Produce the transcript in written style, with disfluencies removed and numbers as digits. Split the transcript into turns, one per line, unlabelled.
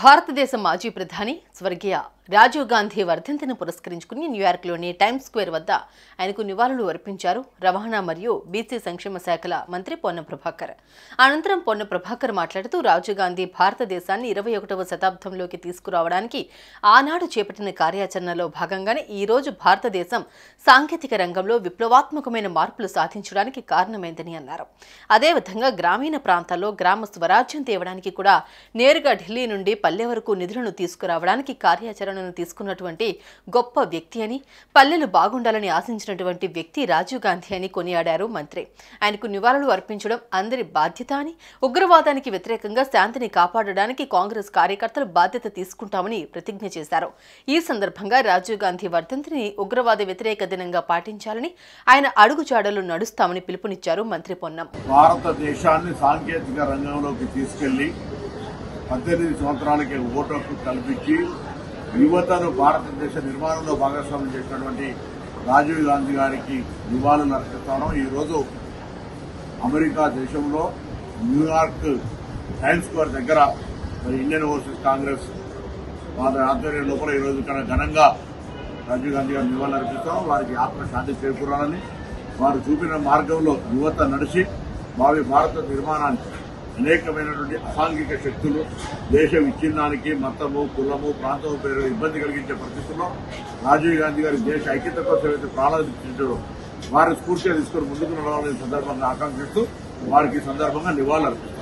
భారతదేశ మాజీ ప్రధాని స్వర్గీయ రాజీవ్ గాంధీ వర్ధంతిని పురస్కరించుకుని న్యూయార్క్లోని టైమ్స్ స్క్వేర్ వద్ద ఆయనకు నివాళులు అర్పించారు రవాణా మరియు బీసీ సంక్షేమ శాఖల మంత్రి పొన్నం ప్రభాకర్. అనంతరం పొన్నం ప్రభాకర్ మాట్లాడుతూ రాజీవ్ గాంధీ భారతదేశాన్ని 21వ శతాబ్దంలోకి తీసుకురావడానికి ఆనాడు చేపట్టిన కార్యాచరణలో భాగంగానే ఈ రోజు భారతదేశం సాంకేతిక రంగంలో విప్లవాత్మకమైన మార్పులు సాధించడానికి కారణమైందని అన్నారు. అదేవిధంగా గ్రామీణ ప్రాంతాల్లో గ్రామ స్వరాజ్యం తేవడానికి కూడా నేరుగా ఢిల్లీ నుండి పల్లె వరకు నిధులను తీసుకురావడానికి కార్యాచరణను తీసుకున్నటువంటి గొప్ప వ్యక్తి అని, పల్లెలు బాగుండాలని ఆశించినటువంటి వ్యక్తి రాజీవ్ గాంధీ అని కొనియాడారు మంత్రి. ఆయనకు నివాళులు అర్పించడం అందరి బాధ్యత అని, ఉగ్రవాదానికి వ్యతిరేకంగా శాంతిని కాపాడడానికి కాంగ్రెస్ కార్యకర్తలు బాధ్యత తీసుకుంటామని ప్రతిజ్ఞ చేశారు. ఈ సందర్భంగా రాజీవ్ గాంధీ వర్ధంతిని ఉగ్రవాద వ్యతిరేక దినంగా పాటించాలని, ఆయన అడుగుజాడలు నడుస్తామని పిలుపునిచ్చారు మంత్రి పొన్నం.
భారతదేశాన్ని సాంకేతిక రంగంలోకి తీసుకెళ్లి 18 సంవత్సరాలకి ఓటు హక్కు కల్పించి యువతను భారతదేశ నిర్మాణంలో భాగస్వామ్యం చేసినటువంటి రాజీవ్ గాంధీ గారికి నివాళులు అర్పిస్తాను. ఈరోజు అమెరికా దేశంలో న్యూయార్క్ టైమ్స్ స్క్వేర్ దగ్గర ఇండియన్ ఓవర్సీస్ కాంగ్రెస్ వారి ఆధ్వర్యం లోపల ఈరోజు ఇక్కడ ఘనంగా రాజీవ్ గాంధీ గారు నివాళులు అర్పిస్తాం. వారికి ఆత్మశాంతి చేకూరాలని, వారు చూపిన మార్గంలో యువత నడిచి భావి భారత నిర్మాణానికి అనేకమైనటువంటి అసాంఘిక శక్తులు దేశ విచ్ఛిన్నానికి మతము, కులము, ప్రాంతము పేరు ఇబ్బంది కలిగించే పరిస్థితుల్లో రాజీవ్ గాంధీ గారి దేశ ఐక్యత కోసం ఏదైతే ప్రాణాలు వారి స్ఫూర్తిగా తీసుకుని ముందుకు నడవాలని సందర్భంగా ఆకాంక్షిస్తూ వారికి సందర్భంగా నివాళులు అర్పిస్తారు.